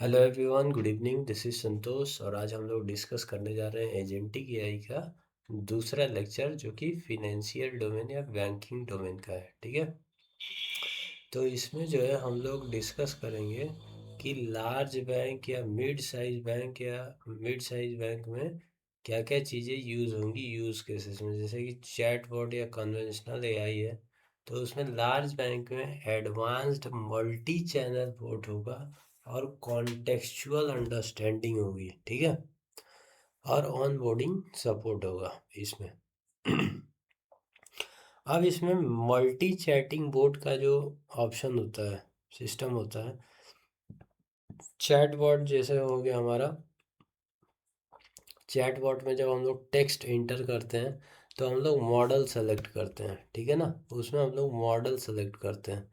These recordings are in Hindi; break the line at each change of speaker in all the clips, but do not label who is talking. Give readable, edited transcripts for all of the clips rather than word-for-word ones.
Hello everyone, good evening. This is Santosh और आज हम लोग डिस्कस करने जा रहे हैं एजेंटिक एआई का दूसरा लेक्चर, जो कि फिनेंशियल डोमेन या बैंकिंग डोमेन का है। ठीक है, तो इसमें जो है हम लोग डिस्कस करेंगे कि लार्ज बैंक या मिड साइज बैंक में क्या क्या चीज़ें यूज़ होंगी यूज़ केसेस में। जैसे कि चैट बॉट या कन्वेंशनल एआई है, तो उसमें लार्ज बैंक में एडवांस्ड मल्टी चैनल बोट होगा और कॉन्टेक्चुअल अंडरस्टैंडिंग होगी। ठीक है, और ऑन बोर्डिंग सपोर्ट होगा इसमें। अब इसमें मल्टी चैटिंग बोट का जो ऑप्शन होता है, सिस्टम होता है, चैट बॉट जैसे हो गया हमारा। चैट बॉट में जब हम लोग टेक्स्ट इंटर करते हैं तो हम लोग मॉडल सेलेक्ट करते हैं। ठीक है ना, उसमें हम लोग मॉडल सेलेक्ट करते हैं।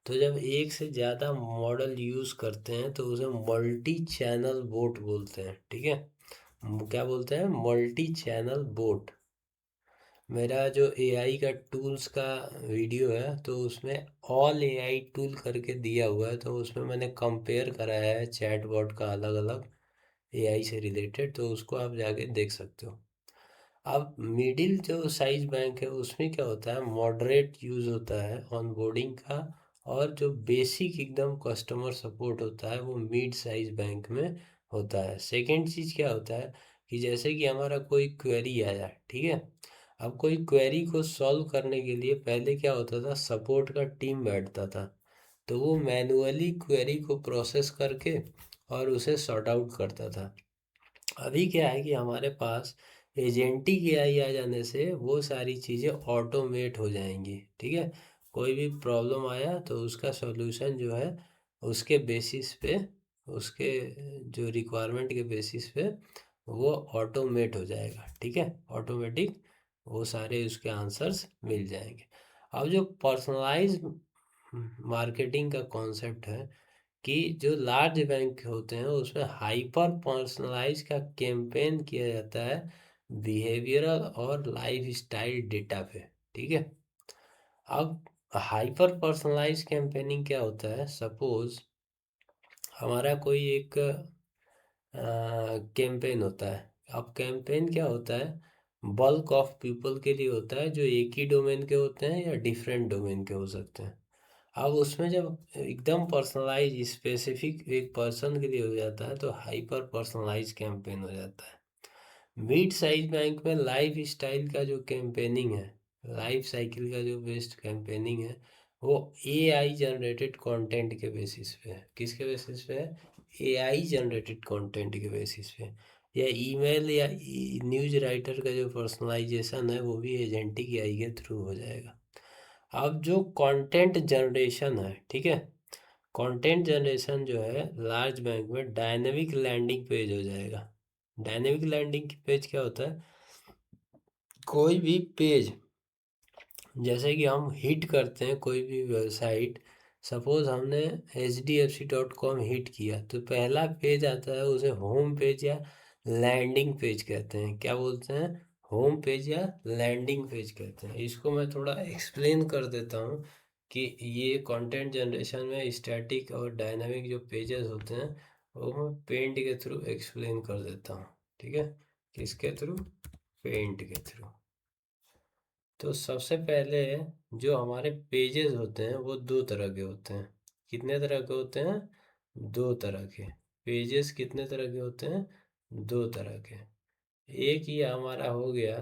तो जब एक से ज़्यादा मॉडल यूज़ करते हैं तो उसे मल्टी चैनल बोट बोलते हैं। ठीक है, क्या बोलते हैं? Multi channel boat. मेरा जो एआई का टूल्स का वीडियो है तो उसमें ऑल एआई टूल करके दिया हुआ है, तो उसमें मैंने कंपेयर कराया है चैट बॉट का अलग अलग एआई से रिलेटेड, तो उसको आप जाके देख सकते हो। अब मिडिल जो साइज बैंक है उसमें क्या होता है, मॉडरेट यूज़ होता है ऑनबोर्डिंग का, और जो बेसिक एकदम कस्टमर सपोर्ट होता है वो मिड साइज बैंक में होता है। सेकंड चीज़ क्या होता है कि जैसे कि हमारा कोई क्वेरी आया, ठीक है। अब कोई क्वेरी को सॉल्व करने के लिए पहले क्या होता था, सपोर्ट का टीम बैठता था, तो वो मैनुअली क्वेरी को प्रोसेस करके और उसे सॉर्ट आउट करता था। अभी क्या है कि हमारे पास एजेंटिक एआई आ जाने से वो सारी चीज़ें ऑटोमेट हो जाएंगी। ठीक है, कोई भी प्रॉब्लम आया तो उसका सॉल्यूशन जो है उसके बेसिस पे, उसके जो रिक्वायरमेंट के बेसिस पे वो ऑटोमेट हो जाएगा। ठीक है, ऑटोमेटिक वो सारे उसके आंसर्स मिल जाएंगे। अब जो पर्सनलाइज मार्केटिंग का कॉन्सेप्ट है कि जो लार्ज बैंक होते हैं उसमें हाइपर पर्सनलाइज का कैंपेन किया जाता है बिहेवियरल और लाइफ स्टाइल डेटा पे। ठीक है, अब हाइपर पर्सनलाइज कैंपेनिंग क्या होता है, सपोज हमारा कोई एक कैंपेन होता है। अब कैंपेन क्या होता है, बल्क ऑफ पीपल के लिए होता है जो एक ही डोमेन के होते हैं या डिफरेंट डोमेन के हो सकते हैं। अब उसमें जब एकदम पर्सनलाइज स्पेसिफिक एक पर्सन के लिए हो जाता है तो हाइपर पर्सनलाइज कैंपेन हो जाता है। मिड साइज बैंक में लाइफ स्टाइल का जो कैंपेनिंग है, लाइफ साइकिल का जो बेस्ड कैंपेनिंग है, वो एआई जनरेटेड कंटेंट के बेसिस पे है। किसके बेसिस पे है? एआई जनरेटेड कंटेंट के बेसिस पे। या ईमेल या न्यूज़ राइटर का जो पर्सनलाइजेशन है वो भी एजेंटिक एआई के थ्रू हो जाएगा। अब जो कंटेंट जनरेशन है, ठीक है, कंटेंट जनरेशन जो है लार्ज बैंक में डायनेमिक लैंडिंग पेज हो जाएगा। डायनेमिक लैंडिंग पेज क्या होता है, कोई भी पेज जैसे कि हम हिट करते हैं कोई भी वेबसाइट, सपोज हमने HDFC.com हिट किया तो पहला पेज आता है, उसे होम पेज या लैंडिंग पेज कहते हैं। क्या बोलते हैं? होम पेज या लैंडिंग पेज कहते हैं। इसको मैं थोड़ा एक्सप्लेन कर देता हूँ कि ये कंटेंट जनरेशन में स्टैटिक और डायनामिक जो पेजेस होते हैं वो मैं पेंट के थ्रू एक्सप्लेन कर देता हूँ। ठीक है, किसके थ्रू? पेंट के थ्रू। तो सबसे पहले जो हमारे पेजेस होते हैं वो दो तरह के होते हैं। कितने तरह के होते हैं? दो तरह के। पेजेस कितने तरह के होते हैं? दो तरह के। एक ये हमारा हो गया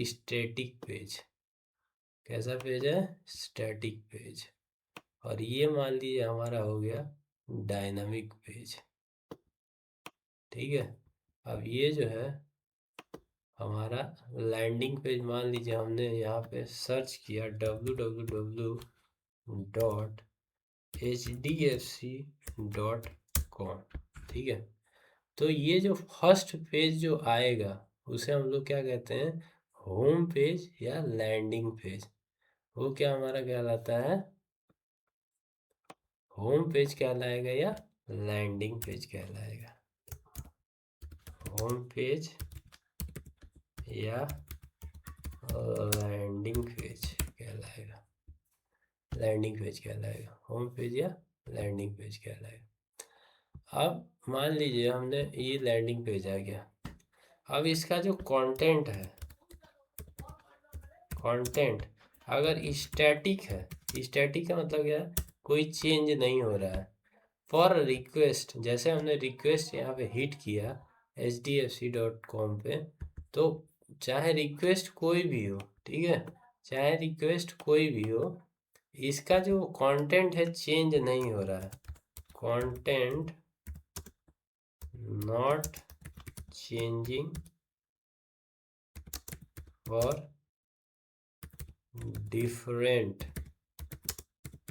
स्टैटिक पेज। कैसा पेज है? Static page. और ये मान लीजिए हमारा हो गया डायनामिक पेज। ठीक है, अब ये जो है हमारा लैंडिंग पेज, मान लीजिए हमने यहाँ पे सर्च किया www.hdfc.com। ठीक है, तो ये जो फर्स्ट पेज जो आएगा उसे हम लोग क्या कहते हैं? होम पेज या लैंडिंग पेज। वो क्या हमारा कहलाता है? होम पेज कहलाएगा या लैंडिंग पेज कहलाएगा? होम पेज या लैंडिंग पेज कहलाएगा। लैंडिंग पेज कहलाएगा, होम पेज या लैंडिंग पेज कहलाएगा। अब मान लीजिए हमने ये लैंडिंग पेज आ गया। अब इसका जो कंटेंट है, कंटेंट अगर स्टैटिक है, स्टैटिक का मतलब क्या है, कोई चेंज नहीं हो रहा है। फॉर रिक्वेस्ट, जैसे हमने रिक्वेस्ट यहाँ पे हिट किया hdfc.com पे, तो चाहे रिक्वेस्ट कोई भी हो, ठीक है, चाहे रिक्वेस्ट कोई भी हो, इसका जो कंटेंट है चेंज नहीं हो रहा है। Content not changing for different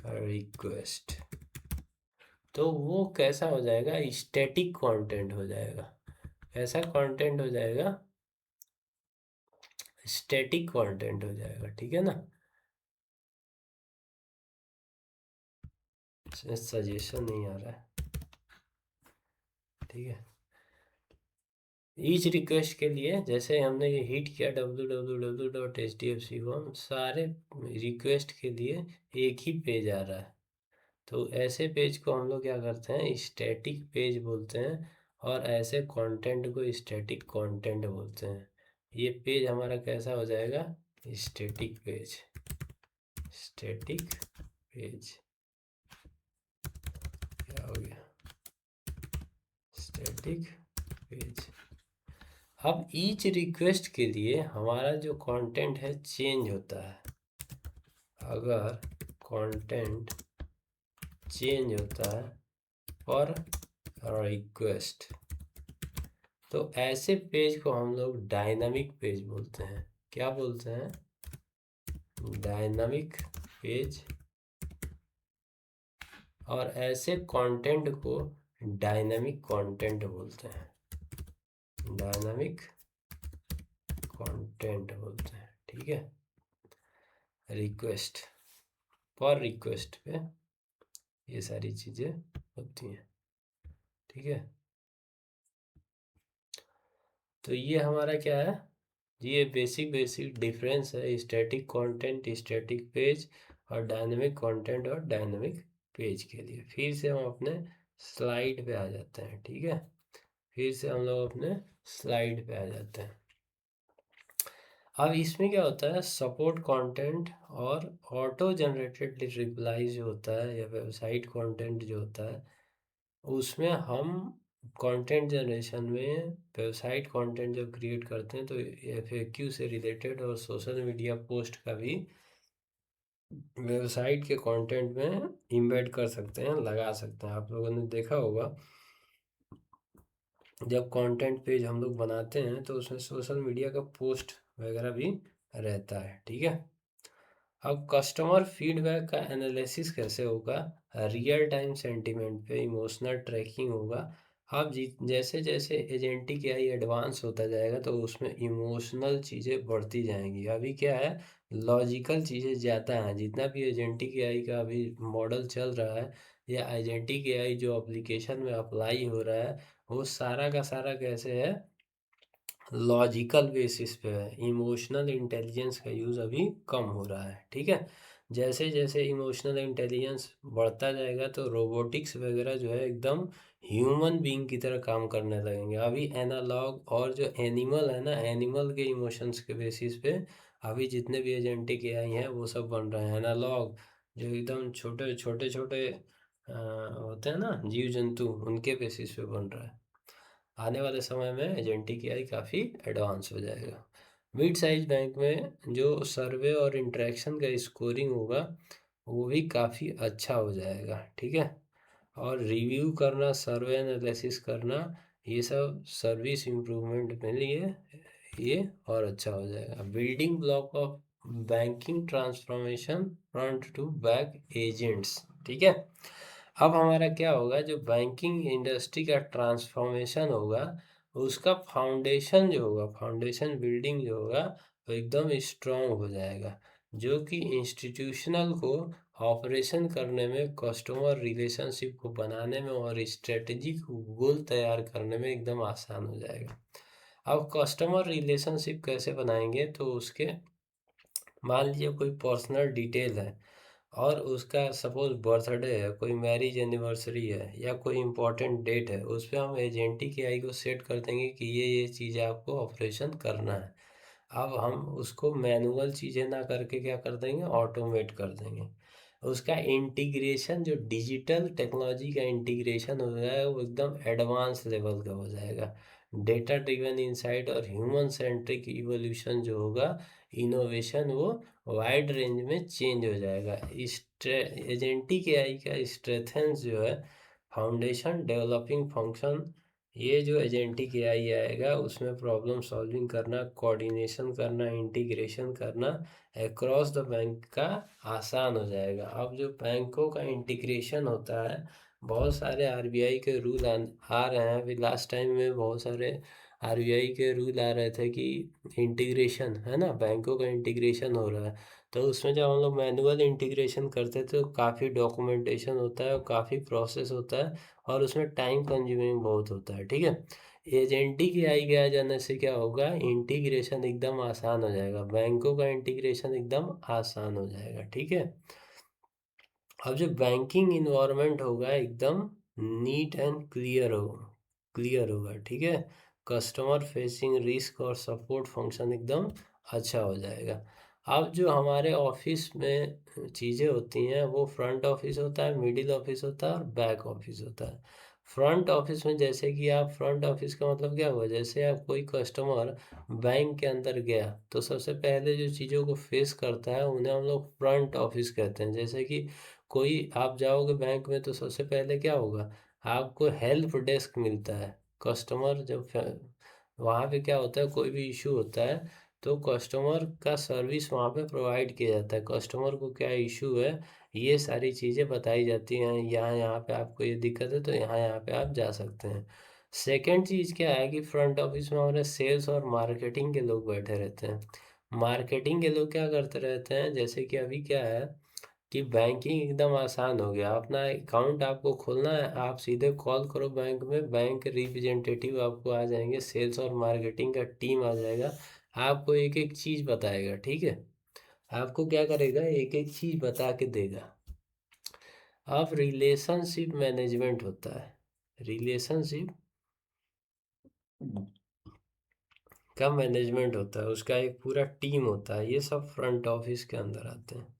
request, तो वो कैसा हो जाएगा, स्टैटिक कंटेंट हो जाएगा। कैसा कंटेंट हो जाएगा, स्टैटिक कंटेंट हो जाएगा, ठीक है ना। सजेशन नहीं आ रहा है, ठीक है। ईच रिक्वेस्ट के लिए जैसे हमने ये हिट किया www.hdfc.com, सारे रिक्वेस्ट के लिए एक ही पेज आ रहा है। तो ऐसे पेज को हम लोग क्या करते हैं, स्टैटिक पेज बोलते हैं, और ऐसे कंटेंट को स्टैटिक कंटेंट बोलते हैं। ये पेज हमारा कैसा हो जाएगा, स्टैटिक पेज। स्टैटिक पेज क्या हो गया, स्टैटिक पेज। अब ईच रिक्वेस्ट के लिए हमारा जो कंटेंट है चेंज होता है। अगर कंटेंट चेंज होता है फॉर रिक्वेस्ट, तो ऐसे पेज को हम लोग डायनामिक पेज बोलते हैं। क्या बोलते हैं, डायनामिक पेज। और ऐसे कंटेंट को डायनामिक कंटेंट बोलते हैं, डायनामिक कंटेंट बोलते हैं, ठीक है। रिक्वेस्ट, पर रिक्वेस्ट पे ये सारी चीज़ें होती हैं, ठीक है। तो ये हमारा क्या है, ये बेसिक बेसिक डिफरेंस है स्टैटिक कंटेंट, स्टैटिक पेज, और डायनेमिक कंटेंट और डायनेमिक पेज के लिए। फिर से हम अपने स्लाइड पे आ जाते हैं, ठीक है। फिर से हम लोग अपने स्लाइड पे आ जाते हैं। अब इसमें क्या होता है, सपोर्ट कंटेंट और ऑटो जनरेटेड रिप्लाई जो होता है, या वेबसाइट कंटेंट जो होता है, उसमें हम कंटेंट जनरेशन में वेबसाइट कंटेंट जब क्रिएट करते हैं तो FAQ से रिलेटेड और सोशल मीडिया पोस्ट का भी वेबसाइट के कंटेंट में इम्बेड कर सकते हैं, लगा सकते हैं। आप लोगों ने देखा होगा जब कंटेंट पेज हम लोग बनाते हैं तो उसमें सोशल मीडिया का पोस्ट वगैरह भी रहता है, ठीक है। अब कस्टमर फीडबैक का एनालिसिस कैसे होगा, रियल टाइम सेंटिमेंट पे इमोशनल ट्रैकिंग होगा। अब जैसे जैसे एजेंटिक एआई एडवांस होता जाएगा तो उसमें इमोशनल चीज़ें बढ़ती जाएंगी। अभी क्या है, लॉजिकल चीज़ें ज़्यादा हैं। जितना भी एजेंटिक एआई का अभी मॉडल चल रहा है, या एजेंटिक एआई जो एप्लीकेशन में अप्लाई हो रहा है, वो सारा का सारा कैसे है, लॉजिकल बेसिस पे है। इमोशनल इंटेलिजेंस का यूज़ अभी कम हो रहा है, ठीक है। जैसे जैसे इमोशनल इंटेलिजेंस बढ़ता जाएगा तो रोबोटिक्स वगैरह जो है एकदम ह्यूमन बीइंग की तरह काम करने लगेंगे। अभी एनालॉग और जो एनिमल है ना, एनिमल के इमोशंस के बेसिस पे अभी जितने भी एजेंटिक एआई हैं वो सब बन रहे हैं। एनालॉग जो एकदम छोटे छोटे छोटे होते हैं ना जीव जंतु, उनके बेसिस पे बन रहा है। आने वाले समय में एजेंटिक एआई काफ़ी एडवांस हो जाएगा। मिड साइज बैंक में जो सर्वे और इंटरेक्शन का स्कोरिंग होगा वो भी काफ़ी अच्छा हो जाएगा, ठीक है। और रिव्यू करना, सर्वे एनालिसिस करना, ये सब सर्विस इम्प्रूवमेंट के लिए ये और अच्छा हो जाएगा। Building block of banking transformation front to back agents, ठीक है। अब हमारा क्या होगा, जो बैंकिंग इंडस्ट्री का ट्रांसफॉर्मेशन होगा उसका फाउंडेशन जो होगा, फाउंडेशन बिल्डिंग जो होगा वो एकदम स्ट्रॉन्ग हो जाएगा, जो कि इंस्टीट्यूशनल को ऑपरेशन करने में, कस्टमर रिलेशनशिप को बनाने में और स्ट्रेटजिक गोल तैयार करने में एकदम आसान हो जाएगा। अब कस्टमर रिलेशनशिप कैसे बनाएंगे, तो उसके मान लीजिए कोई पर्सनल डिटेल है और उसका सपोज बर्थडे है, कोई मैरिज एनिवर्सरी है या कोई इम्पोर्टेंट डेट है, उस पे हम एजेंटिक एआई को सेट कर देंगे कि ये चीज़ें आपको ऑपरेशन करना है। अब हम उसको मैनुअल चीज़ें ना करके क्या कर देंगे, ऑटोमेट कर देंगे। उसका इंटीग्रेशन, जो डिजिटल टेक्नोलॉजी का इंटीग्रेशन हो जाएगा, वो एकदम एडवांस लेवल का हो जाएगा। डेटा ड्रिवन इंसाइट और ह्यूमन सेंट्रिक इवोल्यूशन जो होगा, इनोवेशन, वो वाइड रेंज में चेंज हो जाएगा। एजेंटिक एआई का स्ट्रेथेंस जो है, फाउंडेशन, डेवलपिंग फंक्शन। ये जो एजेंटिक एआई आएगा उसमें प्रॉब्लम सॉल्विंग करना, कोऑर्डिनेशन करना, इंटीग्रेशन करना अक्रॉस द बैंक का आसान हो जाएगा। अब जो बैंकों का इंटीग्रेशन होता है, बहुत सारे आरबीआई के रूल आ रहे हैं। अभी लास्ट टाइम में बहुत सारे आरबीआई के रूल आ रहे थे कि इंटीग्रेशन है ना, बैंकों का इंटीग्रेशन हो रहा है। तो उसमें जब हम लोग मैनुअल इंटीग्रेशन करते थे तो काफ़ी डॉक्यूमेंटेशन होता है और काफ़ी प्रोसेस होता है और उसमें टाइम कंज्यूमिंग बहुत होता है, ठीक है। एजेंटिक एआई के आ जाने से क्या होगा, इंटीग्रेशन एकदम आसान हो जाएगा, बैंकों का इंटीग्रेशन एकदम आसान हो जाएगा, ठीक है। अब जो बैंकिंग इन्वायरमेंट होगा एकदम नीट एंड क्लियर होगा, ठीक है। कस्टमर फेसिंग रिस्क और सपोर्ट फंक्शन एकदम अच्छा हो जाएगा। अब जो हमारे ऑफिस में चीज़ें होती हैं, वो फ्रंट ऑफिस होता है, मिडिल ऑफिस होता है और बैक ऑफिस होता है। फ्रंट ऑफिस में जैसे कि आप, फ्रंट ऑफिस का मतलब क्या हुआ, जैसे आप कोई कस्टमर बैंक के अंदर गया तो सबसे पहले जो चीज़ों को फेस करता है उन्हें हम लोग फ्रंट ऑफिस कहते हैं। जैसे कि कोई, आप जाओगे बैंक में तो सबसे पहले क्या होगा, आपको हेल्प डेस्क मिलता है। कस्टमर जब वहाँ पे क्या होता है, कोई भी इशू होता है तो कस्टमर का सर्विस वहाँ पे प्रोवाइड किया जाता है। कस्टमर को क्या इशू है, ये सारी चीज़ें बताई जाती हैं, यहाँ यहाँ पे आपको ये दिक्कत है तो यहाँ यहाँ पे आप जा सकते हैं। सेकंड चीज़ क्या है कि फ्रंट ऑफिस में हमारे सेल्स और मार्केटिंग के लोग बैठे रहते हैं। मार्केटिंग के लोग क्या करते रहते हैं, जैसे कि अभी क्या है कि बैंकिंग एकदम आसान हो गया। अपना अकाउंट आपको खोलना है, आप सीधे कॉल करो बैंक में, बैंक रिप्रेजेंटेटिव आपको आ जाएंगे, सेल्स और मार्केटिंग का टीम आ जाएगा, आपको एक एक चीज़ बताएगा, ठीक है। आपको क्या करेगा, एक एक चीज़ बता के देगा। अब रिलेशनशिप मैनेजमेंट होता है, रिलेशनशिप का मैनेजमेंट होता है, उसका एक पूरा टीम होता है, ये सब फ्रंट ऑफिस के अंदर आते हैं।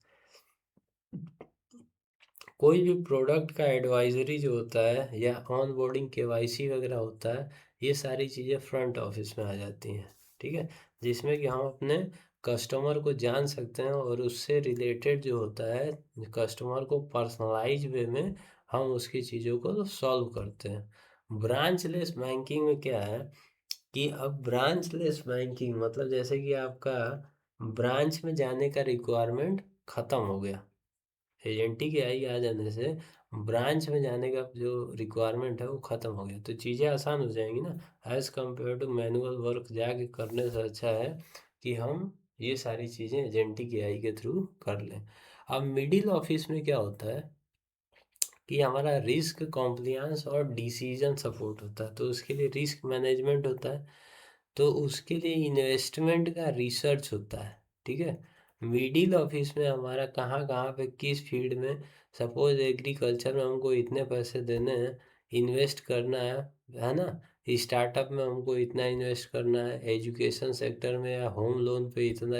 कोई भी प्रोडक्ट का एडवाइजरी जो होता है या ऑन बोर्डिंग केवाईसी वगैरह होता है, ये सारी चीज़ें फ्रंट ऑफिस में आ जाती हैं, ठीक है। जिसमें कि हम अपने कस्टमर को जान सकते हैं और उससे रिलेटेड जो होता है, कस्टमर को पर्सनलाइज वे में हम उसकी चीज़ों को सॉल्व करते हैं। ब्रांचलेस बैंकिंग में क्या है कि अब ब्रांचलेस बैंकिंग मतलब जैसे कि आपका ब्रांच में जाने का रिक्वायरमेंट ख़त्म हो गया। एजेंटिक एआई आ जाने से ब्रांच में जाने का जो रिक्वायरमेंट है वो ख़त्म हो गया, तो चीज़ें आसान हो जाएंगी ना। As compare to manual work जाके करने से अच्छा है कि हम ये सारी चीज़ें एजेंटिक एआई के थ्रू कर लें। अब मिडिल ऑफिस में क्या होता है कि हमारा रिस्क कॉम्प्लियंस और डिसीजन सपोर्ट होता है, तो उसके लिए रिस्क मैनेजमेंट होता है, तो उसके लिए इन्वेस्टमेंट का रिसर्च होता है, ठीक है। मिडिल ऑफिस में हमारा कहाँ कहाँ पे किस फील्ड में, सपोज एग्रीकल्चर में हमको इतने पैसे देने हैं, इन्वेस्ट करना है ना। स्टार्टअप में हमको इतना इन्वेस्ट करना है, एजुकेशन सेक्टर में या होम लोन पे इतना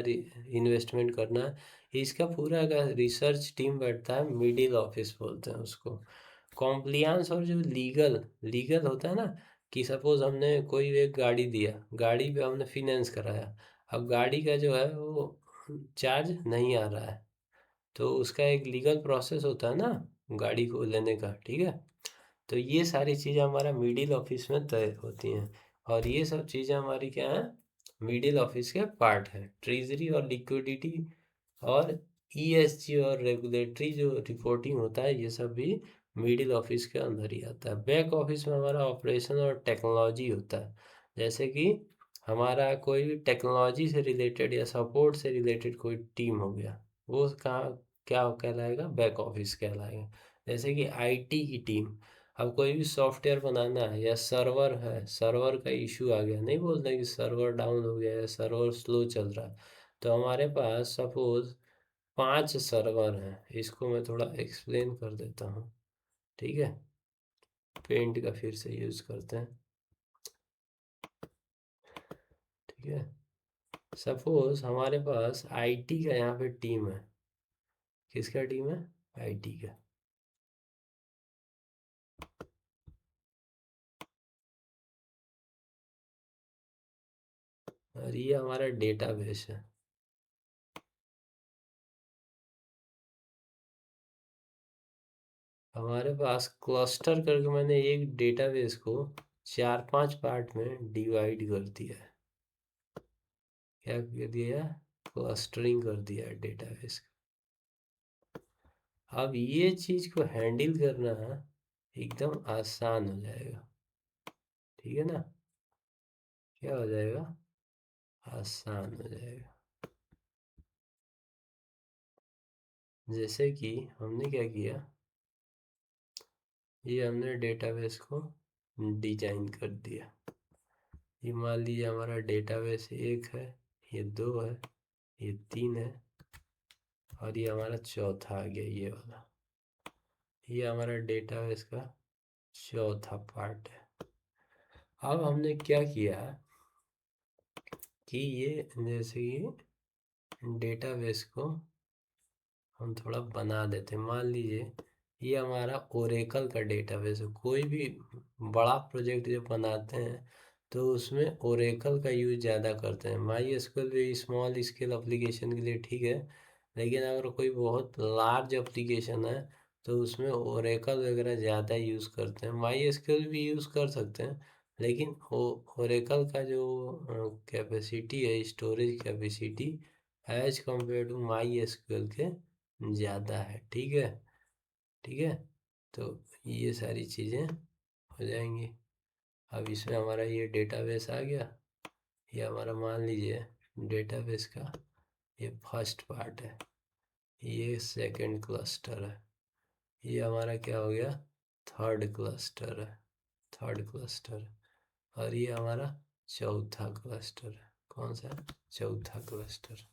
इन्वेस्टमेंट करना है। इसका पूरा का रिसर्च टीम बैठता है, मिडिल ऑफिस बोलते हैं उसको। कॉम्प्लियंस और जो लीगल लीगल होता है ना, कि सपोज हमने कोई एक गाड़ी दिया, गाड़ी पे हमने फिनेंस कराया, अब गाड़ी का जो है वो चार्ज नहीं आ रहा है, तो उसका एक लीगल प्रोसेस होता है ना गाड़ी को लेने का, ठीक है। तो ये सारी चीज़ें हमारा मिडिल ऑफिस में तय होती हैं और ये सब चीज़ें हमारी क्या हैं, मिडिल ऑफिस के पार्ट है। ट्रेजरी और लिक्विडिटी और ईएसजी और रेगुलेटरी जो रिपोर्टिंग होता है, ये सब भी मिडिल ऑफिस के अंदर ही आता है। बैक ऑफिस में हमारा ऑपरेशन और टेक्नोलॉजी होता है, जैसे कि हमारा कोई भी टेक्नोलॉजी से रिलेटेड या सपोर्ट से रिलेटेड कोई टीम हो गया, वो कहाँ क्या कहलाएगा, बैक ऑफिस कहलाएगा। जैसे कि आईटी की टीम, अब कोई भी सॉफ्टवेयर बनाना है या सर्वर है, सर्वर का इशू आ गया, नहीं बोलते कि सर्वर डाउन हो गया है, सर्वर स्लो चल रहा है, तो हमारे पास सपोज 5 सर्वर हैं। इसको मैं थोड़ा एक्सप्लेन कर देता हूँ, ठीक है। पेंट का फिर से यूज़ करते हैं, ठीक है। सपोज हमारे पास आईटी का यहाँ पे टीम है। किसका टीम है? आईटी का। और ये हमारा डेटाबेस है। हमारे पास क्लस्टर करके मैंने एक डेटाबेस को 4-5 पार्ट में डिवाइड कर दिया है। क्या कर दिया? क्लस्टरिंग कर दिया है डेटाबेस। अब ये चीज़ को हैंडल करना एकदम आसान हो जाएगा, ठीक है ना। क्या हो जाएगा? आसान हो जाएगा। जैसे कि हमने क्या किया, ये हमने डेटाबेस को डिजाइन कर दिया। ये मान लीजिए हमारा डेटाबेस 1 है, ये 2 है, ये 3 है, और ये हमारा चौथा आ गया, ये वाला। ये हमारा डेटाबेस का चौथा पार्ट है। अब हमने क्या किया कि ये जैसे ये डेटाबेस को हम थोड़ा बना देते हैं। मान लीजिए ये हमारा ओरेकल का डेटाबेस है। कोई भी बड़ा प्रोजेक्ट जब बनाते हैं तो उसमें ओरेकल का यूज़ ज़्यादा करते हैं। माई एसक्यूएल भी स्मॉल स्केल एप्लीकेशन के लिए ठीक है, लेकिन अगर कोई बहुत लार्ज एप्लीकेशन है तो उसमें ओरेकल वगैरह ज़्यादा यूज़ करते हैं। माई एसक्यूएल भी यूज़ कर सकते हैं, लेकिन ओरेकल का जो कैपेसिटी है, storage capacity, as compare to MySQL के ज़्यादा है, ठीक है। ठीक है, तो ये सारी चीज़ें हो जाएंगी। अब इसमें हमारा ये डेटाबेस आ गया। ये हमारा मान लीजिए डेटाबेस का ये फर्स्ट पार्ट है, ये सेकंड क्लस्टर है, ये हमारा क्या हो गया? थर्ड क्लस्टर है, थर्ड क्लस्टर। और ये हमारा चौथा क्लस्टर है। कौन सा? चौथा क्लस्टर।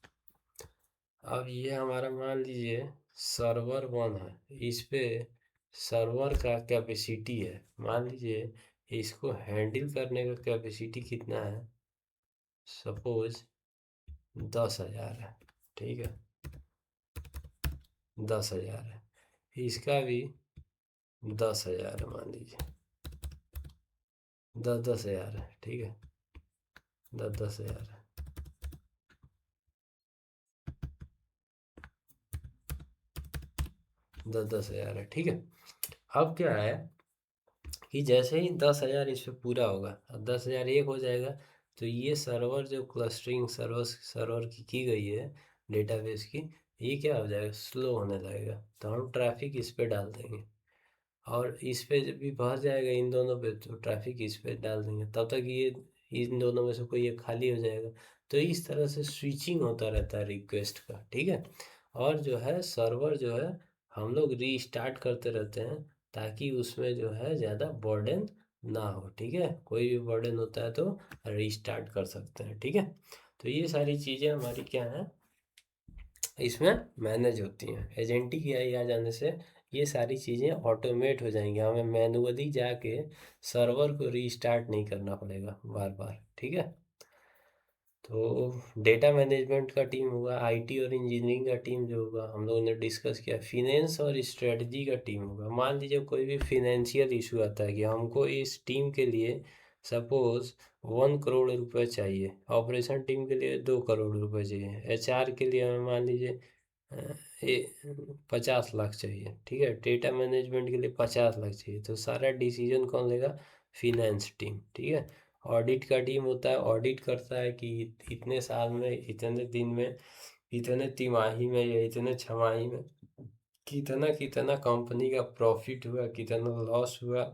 अब ये हमारा मान लीजिए सर्वर 1 है। इस पे सर्वर का कैपेसिटी है, मान लीजिए इसको हैंडल करने का कैपेसिटी कितना है? सपोज 10,000 है, ठीक है। 10,000 है, इसका भी 10,000 है, मान लीजिए 10,000 है, ठीक है। 10,000 है। 10,000 है, ठीक है। अब क्या है कि जैसे ही 10,000 इस पे पूरा होगा, अब 10,000 एक हो जाएगा, तो ये सर्वर जो क्लस्टरिंग सर्वर की गई है डेटाबेस की, ये क्या हो जाएगा? स्लो होने लगेगा। तो हम ट्रैफिक इस पे डाल देंगे, और इस पे जब भी भर जाएगा इन दोनों पे तो ट्रैफिक इस पे डाल देंगे, तब तक ये इन दोनों में से कोई एक खाली हो जाएगा। तो इस तरह से स्विचिंग होता रहता है रिक्वेस्ट का, ठीक है। और जो है सर्वर जो है हम लोग रीस्टार्ट करते रहते हैं, ताकि उसमें जो है ज़्यादा बर्डन ना हो, ठीक है। कोई भी बर्डन होता है तो रीस्टार्ट कर सकते हैं, ठीक है। तो ये सारी चीज़ें हमारी क्या हैं, इसमें मैनेज होती हैं। एजेंटिक एआई आ जाने से ये सारी चीज़ें ऑटोमेट हो जाएंगी। हमें मैनुअली जाके सर्वर को रीस्टार्ट नहीं करना पड़ेगा बार बार, ठीक है। तो डेटा मैनेजमेंट का टीम होगा, आईटी और इंजीनियरिंग का टीम जो होगा, हम लोगों ने डिस्कस किया। फिनेंस और स्ट्रेटजी का टीम होगा। मान लीजिए कोई भी फिनेंशियल इशू आता है कि हमको इस टीम के लिए सपोज 1 करोड़ रुपए चाहिए, ऑपरेशन टीम के लिए 2 करोड़ रुपए चाहिए, एचआर के लिए हमें मान लीजिए ये 50 लाख चाहिए, ठीक है। डेटा मैनेजमेंट के लिए 50 लाख चाहिए, तो सारा डिसीजन कौन लेगा? फिनेंस टीम, ठीक है। ऑडिट का टीम होता है, ऑडिट करता है कि इतने साल में, इतने दिन में, इतने तिमाही में या इतने छमाही में कितना कितना कंपनी का प्रॉफिट हुआ, कितना लॉस हुआ,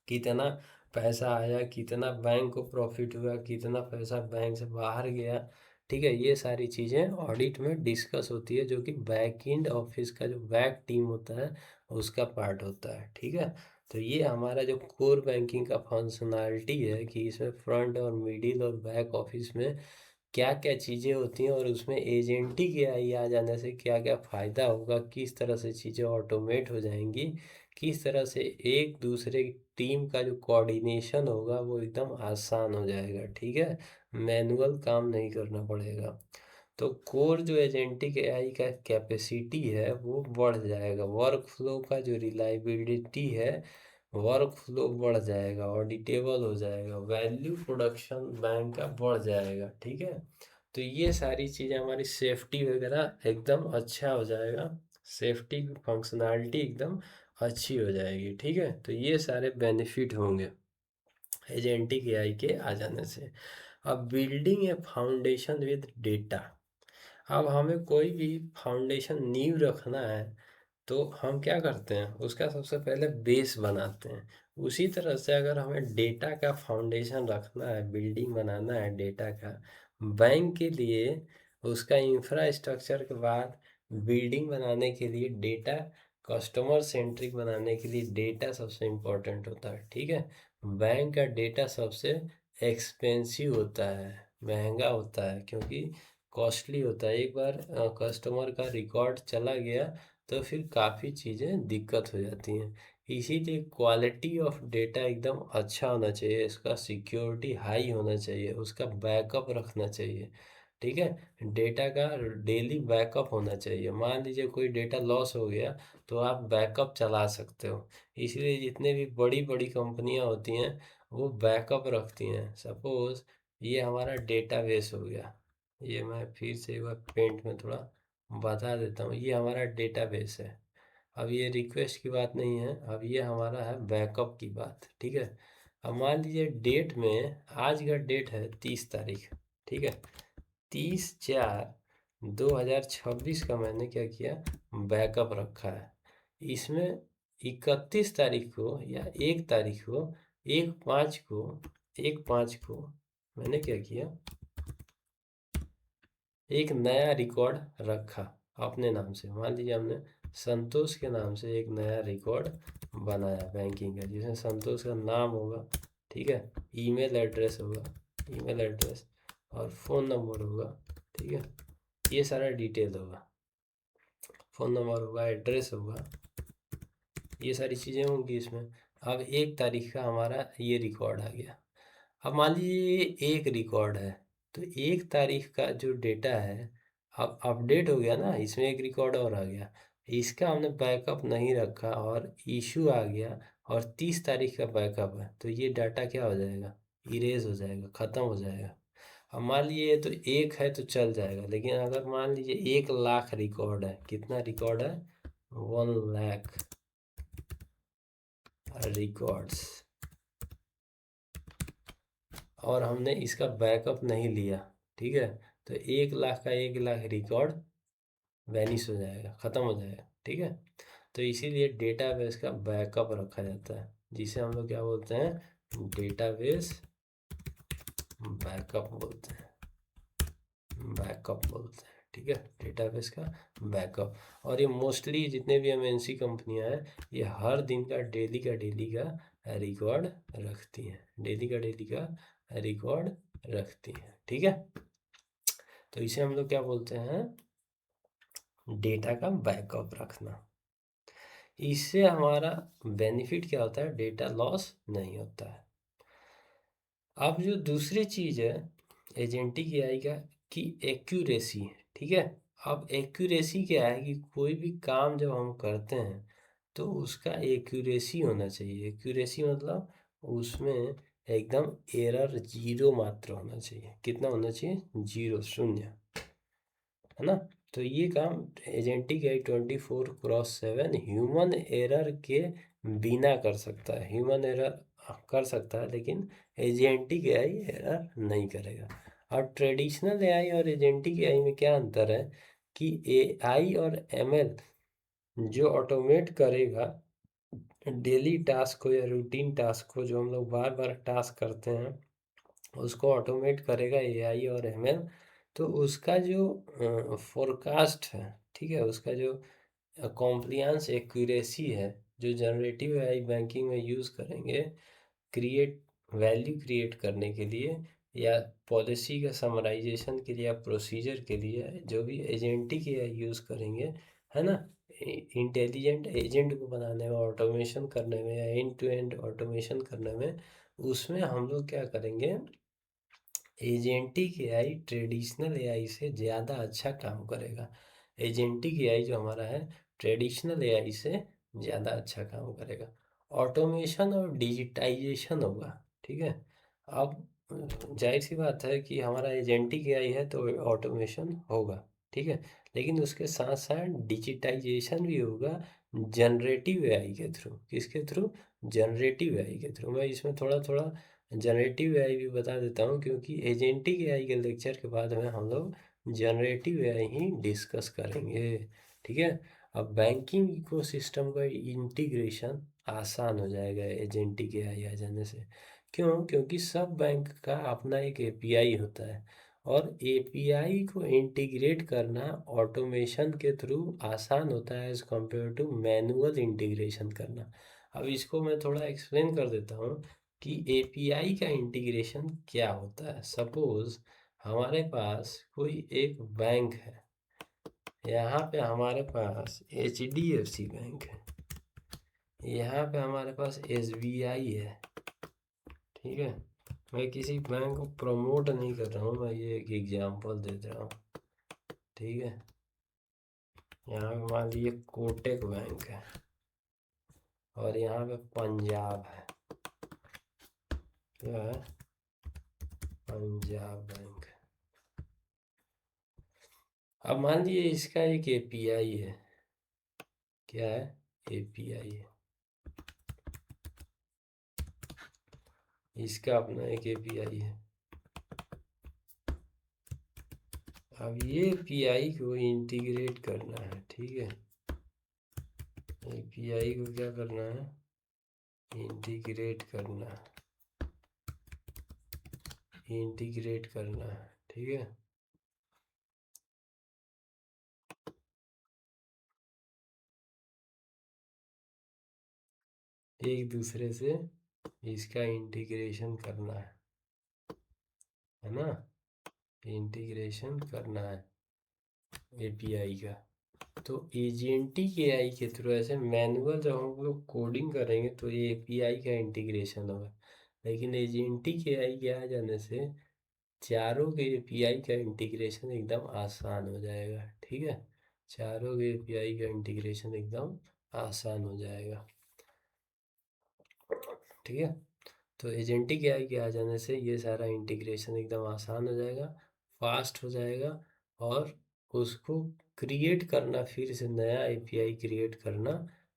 कितना पैसा आया, कितना बैंक को प्रॉफिट हुआ, कितना पैसा बैंक से बाहर गया, ठीक है। ये सारी चीज़ें ऑडिट में डिस्कस होती है, जो कि बैक एंड ऑफिस का जो बैक टीम होता है उसका पार्ट होता है, ठीक है। तो ये हमारा जो कोर बैंकिंग का फंक्शनैलिटी है कि इसमें फ्रंट और मिडिल और बैक ऑफिस में क्या क्या चीज़ें होती हैं और उसमें एजेंटिक एआई आ जाने से क्या क्या फ़ायदा होगा, किस तरह से चीज़ें ऑटोमेट हो जाएंगी, किस तरह से एक दूसरे टीम का जो कोऑर्डिनेशन होगा वो एकदम आसान हो जाएगा। ठीक है, मैनुअल काम नहीं करना पड़ेगा। तो कोर जो एजेंटिक एआई का कैपेसिटी है वो बढ़ जाएगा, वर्क फ्लो का जो रिलायबिलिटी है वर्क फ्लो बढ़ जाएगा, ऑडिटेबल हो जाएगा, वैल्यू प्रोडक्शन बैंक का बढ़ जाएगा। ठीक है, तो ये सारी चीज़ें हमारी सेफ्टी वगैरह एकदम अच्छा हो जाएगा, सेफ्टी की फंक्शनैलिटी एकदम अच्छी हो जाएगी। ठीक है, तो ये सारे बेनिफिट होंगे एजेंटिक एआई के आ जाने से। अब building A foundation with data. अब हमें कोई भी फाउंडेशन नींव रखना है तो हम क्या करते हैं, उसका सबसे पहले बेस बनाते हैं। उसी तरह से अगर हमें डेटा का फाउंडेशन रखना है, बिल्डिंग बनाना है डेटा का, बैंक के लिए उसका इंफ्रास्ट्रक्चर के बाद बिल्डिंग बनाने के लिए डेटा, कस्टमर सेंट्रिक बनाने के लिए डेटा सबसे इम्पोर्टेंट होता है। ठीक है, बैंक का डेटा सबसे एक्सपेंसिव होता है, महंगा होता है, क्योंकि कॉस्टली होता है। एक बार कस्टमर का रिकॉर्ड चला गया तो फिर काफ़ी चीज़ें दिक्कत हो जाती हैं। इसीलिए क्वालिटी ऑफ डेटा एकदम अच्छा होना चाहिए, इसका सिक्योरिटी हाई होना चाहिए, उसका बैकअप रखना चाहिए। ठीक है, डेटा का डेली बैकअप होना चाहिए। मान लीजिए कोई डेटा लॉस हो गया तो आप बैकअप चला सकते हो। इसलिए जितने भी बड़ी बड़ी कंपनियां होती हैं वो बैकअप रखती हैं। सपोज़ ये हमारा डेटाबेस हो गया, ये मैं फिर से एक बार पेंट में थोड़ा बता देता हूँ। ये हमारा डेटाबेस है। अब ये रिक्वेस्ट की बात नहीं है, अब ये हमारा है बैकअप की बात। ठीक है, अब मान लीजिए डेट में, आज का डेट है 30 तारीख। ठीक है, 30/4/2026 का मैंने क्या किया, बैकअप रखा है। इसमें 31 तारीख को या 1 तारीख को, 1/5 को मैंने क्या किया, एक नया रिकॉर्ड रखा अपने नाम से। मान लीजिए हमने संतोष के नाम से एक नया रिकॉर्ड बनाया बैंकिंग का, जिसमें संतोष का नाम होगा। ठीक है, ईमेल एड्रेस होगा, ईमेल एड्रेस और फ़ोन नंबर होगा। ठीक है, ये सारा डिटेल होगा, फ़ोन नंबर होगा, एड्रेस होगा, ये सारी चीज़ें होंगी इसमें। अब 1 तारीख का हमारा ये रिकॉर्ड आ गया। अब मान लीजिए ये एक रिकॉर्ड है, तो 1 तारीख का जो डेटा है अब अपडेट हो गया ना, इसमें एक रिकॉर्ड और आ गया। इसका हमने बैकअप नहीं रखा और इशू आ गया और 30 तारीख का बैकअप है, तो ये डाटा क्या हो जाएगा, इरेज हो जाएगा, ख़त्म हो जाएगा। अब मान लीजिए ये तो एक है तो चल जाएगा, लेकिन अगर मान लीजिए 1 लाख रिकॉर्ड है, कितना रिकॉर्ड है, 1 लाख रिकॉर्ड्स, और हमने इसका बैकअप नहीं लिया। ठीक है, तो 1 लाख का 1 लाख रिकॉर्ड वैनिश हो जाएगा, ख़त्म हो जाएगा। ठीक है, तो इसीलिए डेटाबेस का बैकअप रखा जाता है, जिसे हम लोग क्या बोलते हैं, डेटाबेस बैकअप बोलते हैं, बैकअप बोलते हैं। ठीक है, डेटाबेस का बैकअप। और ये मोस्टली जितने भी एमएनसी कंपनियां हैं ये हर दिन का डेली का रिकॉर्ड रखती हैं, डेली का रिकॉर्ड रखती हैं। ठीक है, तो इसे हम लोग क्या बोलते हैं, डेटा का बैकअप रखना। इससे हमारा बेनिफिट क्या होता है, डेटा लॉस नहीं होता है। अब जो दूसरी चीज़ है एजेंटिक एआई का, कि एक्यूरेसी। ठीक है, अब एक्यूरेसी क्या है कि कोई भी काम जब हम करते हैं तो उसका एक्यूरेसी होना चाहिए। एक्यूरेसी मतलब उसमें एकदम एरर जीरो मात्र होना चाहिए। कितना होना चाहिए, जीरो, शून्य, है ना। तो ये काम एजेंटिक एआई 24/7 ह्यूमन एरर के बिना कर सकता है। ह्यूमन एरर कर सकता है लेकिन एजेंटिक एआई एरर नहीं करेगा। और ट्रेडिशनल एआई और एजेंटिक एआई में क्या अंतर है कि एआई और एमएल जो ऑटोमेट करेगा डेली टास्क को या रूटीन टास्क को, जो हम लोग बार बार टास्क करते हैं, उसको ऑटोमेट करेगा एआई और एमएल। तो उसका जो फोरकास्ट है, ठीक है, उसका जो कॉम्प्लियंस एक्यूरेसी है, जो जनरेटिव एआई बैंकिंग में यूज़ करेंगे क्रिएट, वैल्यू क्रिएट करने के लिए, या पॉलिसी का समराइजेशन के लिए या प्रोसीजर के लिए जो भी एजेंटिक एआई यूज़ करेंगे, है ना, इंटेलिजेंट एजेंट को बनाने में, ऑटोमेशन करने में या एंड टू एंड ऑटोमेशन करने में, उसमें हम लोग क्या करेंगे, एजेंटिक एआई ट्रेडिशनल एआई से ज़्यादा अच्छा काम करेगा। एजेंटिक एआई जो हमारा है ट्रेडिशनल एआई से ज़्यादा अच्छा काम करेगा। ऑटोमेशन और डिजिटाइजेशन होगा, ठीक है। अब जाहिर सी बात है कि हमारा एजेंटिक एआई है तो ऑटोमेशन होगा, ठीक है, लेकिन उसके साथ साथ डिजिटाइजेशन भी होगा जनरेटिव एआई के थ्रू। किसके थ्रू? जनरेटिव एआई के थ्रू। मैं इसमें थोड़ा थोड़ा जनरेटिव एआई भी बता देता हूँ, क्योंकि एजेंटिक एआई के लेक्चर के बाद में हम लोग जनरेटिव एआई ही डिस्कस करेंगे, ठीक है। अब बैंकिंग इकोसिस्टम का इंटीग्रेशन आसान हो जाएगा एजेंटिक एआई आ जाने से। क्यों? क्योंकि सब बैंक का अपना एक एपीआई होता है, और एपीआई को इंटीग्रेट करना ऑटोमेशन के थ्रू आसान होता है as compare to manual integration करना। अब इसको मैं थोड़ा एक्सप्लेन कर देता हूँ कि एपीआई का इंटीग्रेशन क्या होता है। सपोज हमारे पास कोई एक बैंक है, यहाँ पे हमारे पास एचडीएफसी बैंक है, यहाँ पे हमारे पास एसबीआई है, ठीक है। मैं किसी बैंक को प्रमोट नहीं कर रहा हूँ, मैं ये एक एग्जांपल दे रहा हूँ, ठीक है। यहाँ पे मान लीजिए कोटक बैंक है, और यहाँ पे पंजाब है, क्या है? पंजाब बैंक। अब मान लीजिए इसका एक एपीआई है, क्या है? एपीआई है, इसका अपना एक एपीआई है। अब ये एपीआई को इंटीग्रेट करना है, ठीक है। एपीआई को क्या करना है? इंटीग्रेट करना है, इंटीग्रेट करना है, ठीक है। एक दूसरे से इसका इंटीग्रेशन करना है ना, इंटीग्रेशन करना है एपीआई का। तो एजेंटिक एआई के थ्रू ऐसे मैनुअल जब हम लोग कोडिंग करेंगे तो ये एपीआई का इंटीग्रेशन होगा, लेकिन एजेंटिक एआई के आ जाने से चारों के एपीआई का इंटीग्रेशन एकदम आसान हो जाएगा, ठीक है। चारों के एपीआई का इंटीग्रेशन एकदम आसान हो जाएगा, ठीक है। तो एजेंटिक एआई के आ जाने से ये सारा इंटीग्रेशन एकदम आसान हो जाएगा, फास्ट हो जाएगा, और उसको क्रिएट करना, फिर से नया एपीआई क्रिएट करना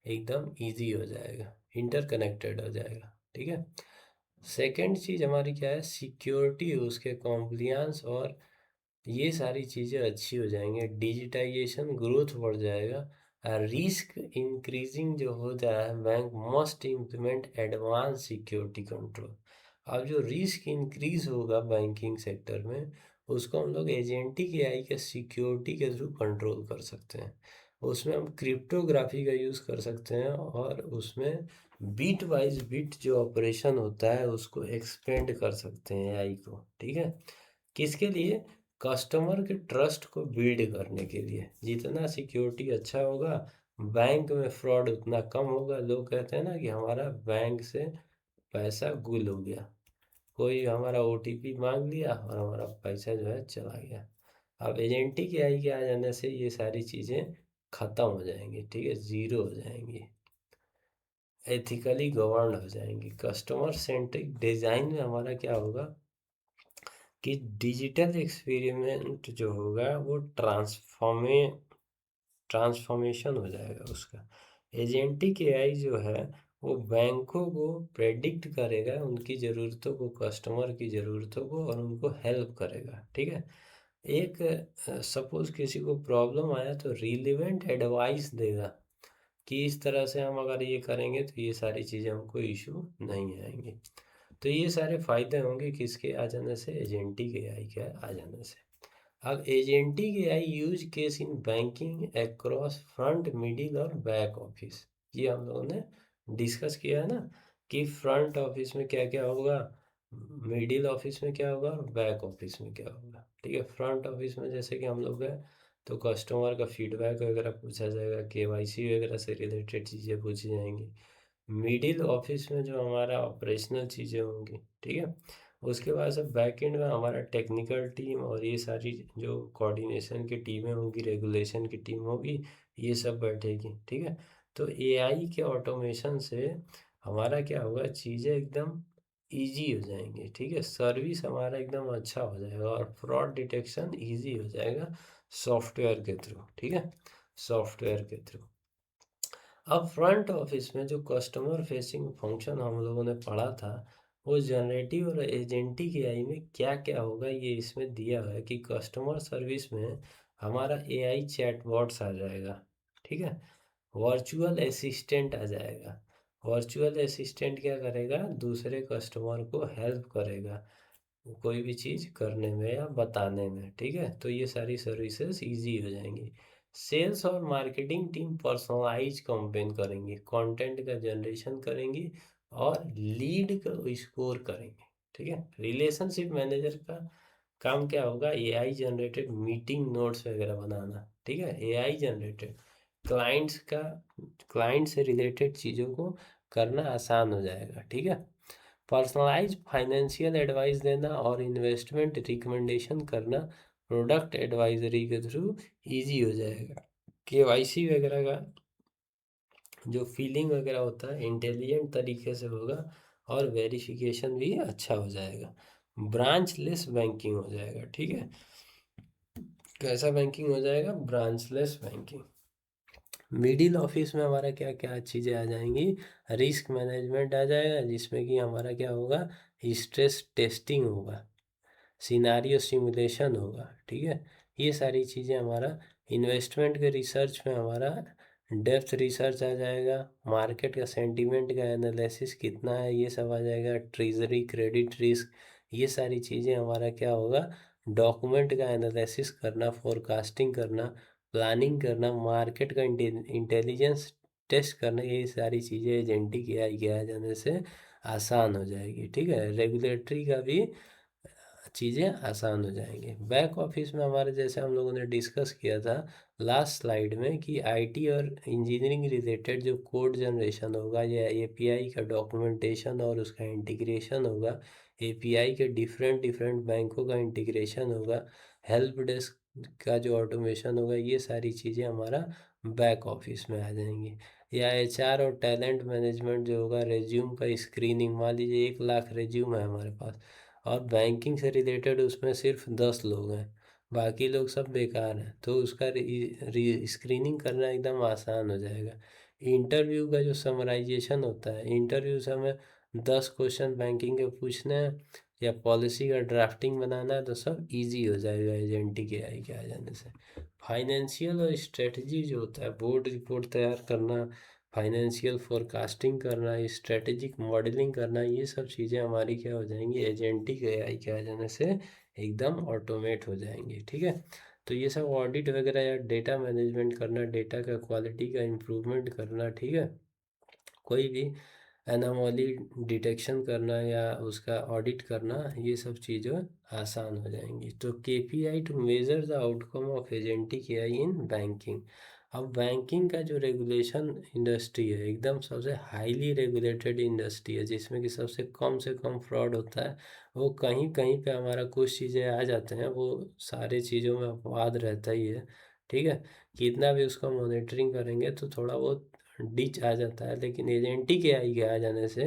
एकदम इजी हो जाएगा, इंटरकनेक्टेड हो जाएगा, ठीक है। सेकंड चीज़ हमारी क्या है? सिक्योरिटी, उसके कॉम्प्लियंस, और ये सारी चीज़ें अच्छी हो जाएंगी, डिजिटाइजेशन ग्रोथ बढ़ जाएगा, रिस्क इंक्रीजिंग जो हो जाए है, bank must implement advance security control. अब जो रिस्क इंक्रीज होगा बैंकिंग सेक्टर में, उसको हम लोग एजेंटिक एआई के सिक्योरिटी के थ्रू कंट्रोल कर सकते हैं। उसमें हम क्रिप्टोग्राफी का यूज़ कर सकते हैं, और उसमें बिट वाइज बिट जो ऑपरेशन होता है उसको एक्सपेंड कर सकते हैं एआई को, ठीक है। किसके लिए? कस्टमर के ट्रस्ट को बिल्ड करने के लिए। जितना सिक्योरिटी अच्छा होगा, बैंक में फ्रॉड उतना कम होगा। लोग कहते हैं ना कि हमारा बैंक से पैसा गुल हो गया, कोई हमारा ओटीपी मांग लिया और हमारा पैसा जो है चला गया। अब एजेंटिक एआई के आ जाने से ये सारी चीज़ें ख़त्म हो जाएंगी, ठीक है, ज़ीरो हो जाएंगी, एथिकली गवर्न हो जाएंगी। कस्टमर सेंट्रिक डिज़ाइन में हमारा क्या होगा कि डिजिटल एक्सपेरिमेंट जो होगा वो ट्रांसफॉर्मेशन हो जाएगा उसका। एजेंटिक एआई जो है वो बैंकों को प्रेडिक्ट करेगा, उनकी ज़रूरतों को, कस्टमर की ज़रूरतों को, और उनको हेल्प करेगा, ठीक है। एक सपोज किसी को प्रॉब्लम आया तो रिलेवेंट एडवाइस देगा कि इस तरह से हम अगर ये करेंगे तो ये सारी चीज़ें हमको इशू नहीं आएंगी। तो ये सारे फायदे होंगे किसके आ जाने से? एजेंटिक एआई के आ जाने से। अब agentic AI use case in banking across front, middle और बैक ऑफिस, ये हम लोगों ने डिस्कस किया है ना, कि फ्रंट ऑफिस में क्या क्या होगा, मिडिल ऑफिस में क्या होगा और बैक ऑफिस में क्या होगा, ठीक है। फ्रंट ऑफिस में जैसे कि हम लोग हैं तो कस्टमर का फीडबैक वगैरह पूछा जाएगा, केवाईसी वगैरह से रिलेटेड चीज़ें पूछी जाएंगी। मिडिल ऑफिस में जो हमारा ऑपरेशनल चीज़ें होंगी, ठीक है। उसके बाद से बैक एंड में हमारा टेक्निकल टीम और ये सारी जो कोऑर्डिनेशन की टीमें होंगी, रेगुलेशन की टीम होगी, ये सब बैठेगी, ठीक है। तो एआई के ऑटोमेशन से हमारा क्या होगा, चीज़ें एकदम इजी हो जाएंगी, ठीक है। सर्विस हमारा एकदम अच्छा हो जाएगा और फ्रॉड डिटेक्शन इजी हो जाएगा सॉफ्टवेयर के थ्रू, ठीक है, सॉफ्टवेयर के थ्रू। अब फ्रंट ऑफिस में जो कस्टमर फेसिंग फंक्शन हम लोगों ने पढ़ा था, वो जनरेटिव और एजेंटिक एआई में क्या क्या होगा, ये इसमें दिया हुआ है कि कस्टमर सर्विस में हमारा एआई चैटबॉट्स आ जाएगा, ठीक है। वर्चुअल असिस्टेंट आ जाएगा। वर्चुअल असिस्टेंट क्या करेगा, दूसरे कस्टमर को हेल्प करेगा कोई भी चीज़ करने में या बताने में, ठीक है। तो ये सारी सर्विसेज इजी हो जाएंगी। सेल्स और मार्केटिंग टीम पर्सनलाइज कैंपेन करेंगी, कंटेंट का जनरेशन करेंगी और लीड को स्कोर करेंगे, ठीक है। रिलेशनशिप मैनेजर का काम क्या होगा, एआई जनरेटेड मीटिंग नोट्स वगैरह बनाना, ठीक है। एआई जनरेटेड क्लाइंट्स का, क्लाइंट से रिलेटेड चीज़ों को करना आसान हो जाएगा, ठीक है। पर्सनलाइज फाइनेंशियल एडवाइस देना और इन्वेस्टमेंट रिकमेंडेशन करना प्रोडक्ट एडवाइजरी के थ्रू इजी हो जाएगा। केवाईसी वगैरह का जो फीलिंग वगैरह होता है इंटेलिजेंट तरीके से होगा और वेरिफिकेशन भी अच्छा हो जाएगा। ब्रांच लेस बैंकिंग हो जाएगा, ठीक है। कैसा बैंकिंग हो जाएगा, branch less banking. Middle office में हमारा क्या क्या चीज़ें आ जाएंगी, रिस्क मैनेजमेंट आ जाएगा जिसमें कि हमारा क्या होगा, स्ट्रेस टेस्टिंग होगा, सिनारियो सिमुलेशन होगा, ठीक है। ये सारी चीज़ें हमारा इन्वेस्टमेंट के रिसर्च में हमारा डेप्थ रिसर्च आ जाएगा, मार्केट का सेंटीमेंट का एनालिसिस कितना है ये सब आ जाएगा, ट्रेजरी क्रेडिट रिस्क, ये सारी चीज़ें हमारा क्या होगा, डॉक्यूमेंट का एनालिसिस करना, फोरकास्टिंग करना, प्लानिंग करना, मार्केट का इंटेलिजेंस टेस्ट करना, ये सारी चीज़ें एजेंटिक एआई के आ जाने से आसान हो जाएगी, ठीक है। रेगुलेटरी का भी चीज़ें आसान हो जाएंगी। बैक ऑफिस में हमारे जैसे हम लोगों ने डिस्कस किया था लास्ट स्लाइड में कि आईटी और इंजीनियरिंग रिलेटेड जो कोड जनरेशन होगा या एपीआई का डॉक्यूमेंटेशन और उसका इंटीग्रेशन होगा, एपीआई के डिफरेंट डिफरेंट बैंकों का इंटीग्रेशन होगा, हेल्प डेस्क का जो ऑटोमेशन होगा, ये सारी चीज़ें हमारा बैक ऑफिस में आ जाएंगी। या एचआर और टैलेंट मैनेजमेंट जो होगा, रेज्यूम का स्क्रीनिंग, मान लीजिए 1 लाख रेज्यूम है हमारे पास और बैंकिंग से रिलेटेड उसमें सिर्फ 10 लोग हैं, बाकी लोग सब बेकार हैं, तो उसका स्क्रीनिंग करना एकदम आसान हो जाएगा। इंटरव्यू का जो समराइजेशन होता है, इंटरव्यू से हमें 10 क्वेश्चन बैंकिंग के पूछने हैं या पॉलिसी का ड्राफ्टिंग बनाना है तो सब इजी हो जाएगा एजेंटिक एआई के आ जाने से। फाइनेंशियल और स्ट्रेटजी जो होता है, बोर्ड रिपोर्ट तैयार करना, फाइनेंशियल फोरकास्टिंग करना, स्ट्रेटेजिक मॉडलिंग करना, ये सब चीज़ें हमारी क्या हो जाएंगी, एजेंटिक एआई के आ जाने से एकदम ऑटोमेट हो जाएंगी, ठीक है। तो ये सब ऑडिट वगैरह या डेटा मैनेजमेंट करना, डेटा का क्वालिटी का इम्प्रूवमेंट करना, ठीक है, कोई भी एनामॉली डिटेक्शन करना या उसका ऑडिट करना, ये सब चीज़ें आसान हो जाएंगी। तो KPI to measure the outcome of agentic AI in banking. अब बैंकिंग का जो रेगुलेशन इंडस्ट्री है एकदम सबसे हाईली रेगुलेटेड इंडस्ट्री है, जिसमें कि सबसे कम से कम फ्रॉड होता है। वो कहीं कहीं पे हमारा कुछ चीज़ें आ जाते हैं, वो सारे चीज़ों में अपवाद रहता ही है, ठीक है। कितना भी उसका मॉनिटरिंग करेंगे तो थोड़ा बहुत डिच आ जाता है, लेकिन एजेंटिक एआई के आ जाने से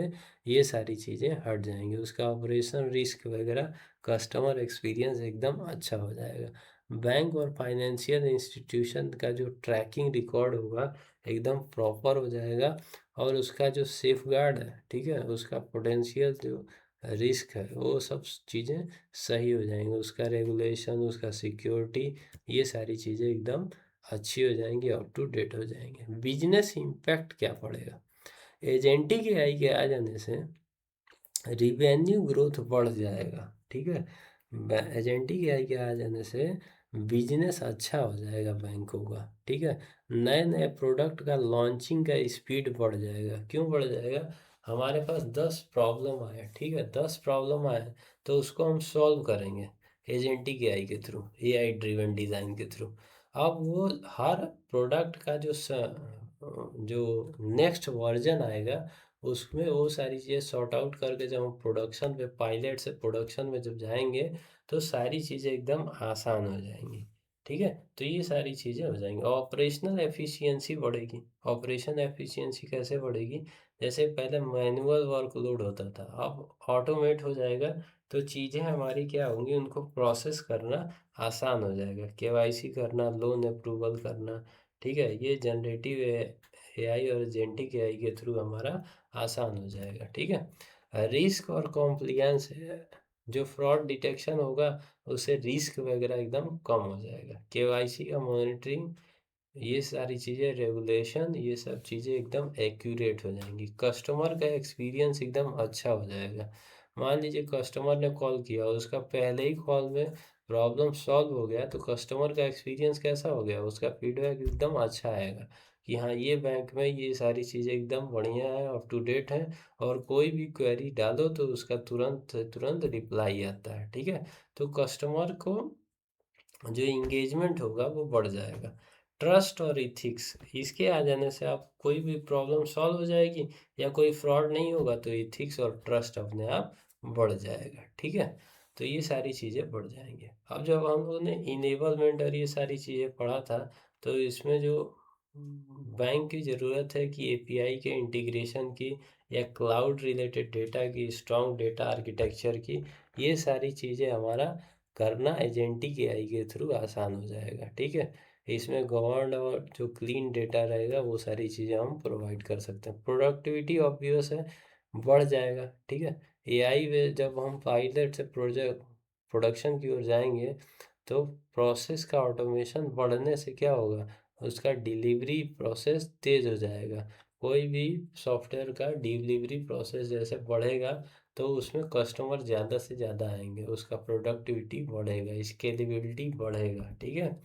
ये सारी चीज़ें हट जाएंगी, उसका ऑपरेशन रिस्क वगैरह, कस्टमर एक्सपीरियंस एकदम अच्छा हो जाएगा। बैंक और फाइनेंशियल इंस्टीट्यूशन का जो ट्रैकिंग रिकॉर्ड होगा एकदम प्रॉपर हो जाएगा और उसका जो सेफ गार्ड है, ठीक है, उसका पोटेंशियल जो रिस्क है वो सब चीज़ें सही हो जाएंगी, उसका रेगुलेशन, उसका सिक्योरिटी, ये सारी चीज़ें एकदम अच्छी हो जाएंगी, अप टू डेट हो जाएंगे। बिजनेस इम्पैक्ट क्या पड़ेगा, एजेंटिक एआई के आ जाने से रिवेन्यू ग्रोथ बढ़ जाएगा, ठीक है। एजेंटिक एआई के आ जाने से बिजनेस अच्छा हो जाएगा बैंकों का, ठीक है। नए नए प्रोडक्ट का लॉन्चिंग का स्पीड बढ़ जाएगा, क्यों बढ़ जाएगा, हमारे पास 10 प्रॉब्लम आया, ठीक है, 10 प्रॉब्लम आया, तो उसको हम सॉल्व करेंगे एजेंटिक एआई के थ्रू, एआई ड्रिवन डिज़ाइन के थ्रू। अब वो हर प्रोडक्ट का जो नेक्स्ट वर्जन आएगा, उसमें वो सारी चीज़ें सॉर्ट आउट करके जब हम प्रोडक्शन पे, पायलट से प्रोडक्शन में जब जाएंगे, तो सारी चीज़ें एकदम आसान हो जाएंगी। ठीक है, तो ये सारी चीज़ें हो जाएंगी, ऑपरेशनल एफिशिएंसी बढ़ेगी। ऑपरेशन एफिशिएंसी कैसे बढ़ेगी? जैसे पहले मैनुअल वर्कलोड होता था, अब ऑटोमेट हो जाएगा, तो चीज़ें हमारी क्या होंगी, उनको प्रोसेस करना आसान हो जाएगा। केवाईसी करना, लोन अप्रूवल करना, ठीक है, ये जनरेटिव एआई और एजेंटिक एआई के थ्रू हमारा आसान हो जाएगा। ठीक है, रिस्क और कॉम्प्लियंस जो फ्रॉड डिटेक्शन होगा, उससे रिस्क वगैरह एकदम कम हो जाएगा। केवाईसी का मॉनिटरिंग, ये सारी चीज़ें, रेगुलेशन, ये सब चीज़ें एकदम एक्यूरेट हो जाएंगी। कस्टमर का एक्सपीरियंस एकदम अच्छा हो जाएगा। मान लीजिए कस्टमर ने कॉल किया, उसका पहले ही कॉल में प्रॉब्लम सॉल्व हो गया, तो कस्टमर का एक्सपीरियंस कैसा हो गया, उसका फीडबैक एकदम अच्छा आएगा कि हाँ, ये बैंक में ये सारी चीज़ें एकदम बढ़िया है, अप टू डेट है, और कोई भी क्वेरी डालो तो उसका तुरंत तुरंत रिप्लाई आता है। ठीक है, तो कस्टमर को जो इंगेजमेंट होगा वो बढ़ जाएगा। ट्रस्ट और इथिक्स, इसके आ जाने से आप कोई भी प्रॉब्लम सॉल्व हो जाएगी, या कोई फ्रॉड नहीं होगा, तो इथिक्स और ट्रस्ट अपने आप बढ़ जाएगा। ठीक है, तो ये सारी चीज़ें बढ़ जाएंगी। अब जब हम लोगों ने इनेबलमेंट और ये सारी चीज़ें पढ़ा था, तो इसमें जो बैंक की ज़रूरत है कि एपीआई के इंटीग्रेशन की, या क्लाउड रिलेटेड डेटा की, स्ट्रॉन्ग डेटा आर्किटेक्चर की, ये सारी चीज़ें हमारा करना एजेंटिक एआई के थ्रू आसान हो जाएगा। ठीक है, इसमें गवर्न और जो क्लीन डेटा रहेगा, वो सारी चीज़ें हम प्रोवाइड कर सकते हैं। प्रोडक्टिविटी ऑब्वियस है, बढ़ जाएगा। ठीक है, एआई में जब हम पायलट से प्रोजेक्ट प्रोडक्शन की ओर जाएंगे, तो प्रोसेस का ऑटोमेशन बढ़ने से क्या होगा, उसका डिलीवरी प्रोसेस तेज़ हो जाएगा। कोई भी सॉफ्टवेयर का डिलीवरी प्रोसेस जैसे बढ़ेगा, तो उसमें कस्टमर ज़्यादा से ज़्यादा आएंगे, उसका प्रोडक्टिविटी बढ़ेगा, स्केलेबिलिटी बढ़ेगा। ठीक है,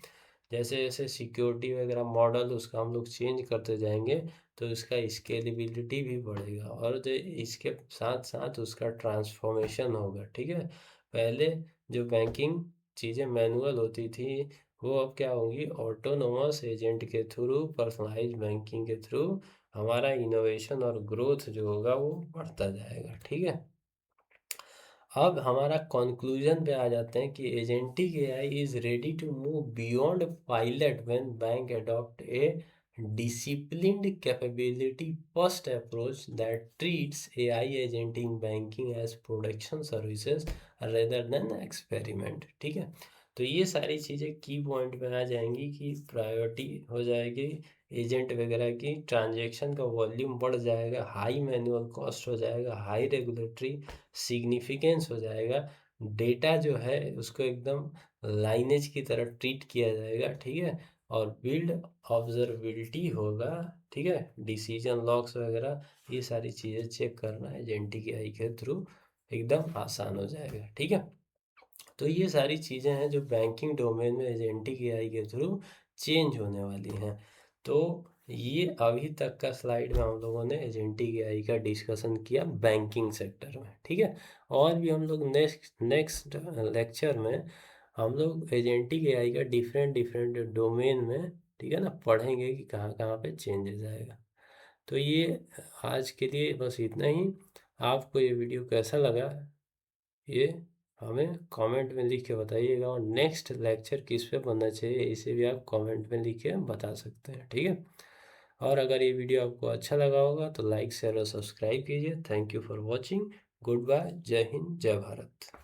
जैसे जैसे सिक्योरिटी वगैरह मॉडल उसका हम लोग चेंज करते जाएंगे, तो इसका स्केलेबिलिटी भी बढ़ेगा, और जो इसके साथ साथ उसका ट्रांसफॉर्मेशन होगा। ठीक है, पहले जो बैंकिंग चीज़ें मैनुअल होती थी, वो अब क्या होंगी, ऑटोनोमस एजेंट के थ्रू, पर्सनलाइज बैंकिंग के थ्रू हमारा इनोवेशन और ग्रोथ जो होगा वो बढ़ता जाएगा। ठीक है, अब हमारा कंक्लूजन पे आ जाते हैं कि agentic AI is ready to move beyond pilot when bank adopt a disciplined capability first approach that treats AI agent in banking as production services rather than experiment। ठीक है, तो ये सारी चीज़ें की पॉइंट पे आ जाएंगी कि प्रायोरिटी हो जाएगी एजेंट वगैरह की, ट्रांजैक्शन का वॉल्यूम बढ़ जाएगा, हाई मैनुअल कॉस्ट हो जाएगा, हाई रेगुलेटरी सिग्निफिकेंस हो जाएगा, डेटा जो है उसको एकदम लाइनेज की तरह ट्रीट किया जाएगा। ठीक है, और बिल्ड ऑब्जर्वेबिलिटी होगा। ठीक है, डिसीजन लॉक्स वगैरह, ये सारी चीज़ें चेक करना एजेंटिक एआई के थ्रू एकदम आसान हो जाएगा। ठीक है, तो ये सारी चीज़ें हैं जो बैंकिंग डोमेन में एजेंटिक एआई के थ्रू चेंज होने वाली हैं। तो ये अभी तक का स्लाइड में हम लोगों ने एजेंटिक एआई का डिस्कशन किया बैंकिंग सेक्टर में। ठीक है, और भी हम लोग नेक्स्ट नेक्स्ट लेक्चर में हम लोग एजेंटिक एआई का डिफरेंट डिफरेंट डोमेन में, ठीक है ना, पढ़ेंगे कि कहाँ कहाँ पे चेंजेस आएगा। तो ये आज के लिए बस इतना ही। आपको ये वीडियो कैसा लगा, ये हमें कमेंट में लिख के बताइएगा, और नेक्स्ट लेक्चर किस पे बनना चाहिए, इसे भी आप कमेंट में लिख के बता सकते हैं। ठीक है, और अगर ये वीडियो आपको अच्छा लगा होगा तो लाइक शेयर और सब्सक्राइब कीजिए। Thank you for watching. Good bye, जय हिंद, जय भारत।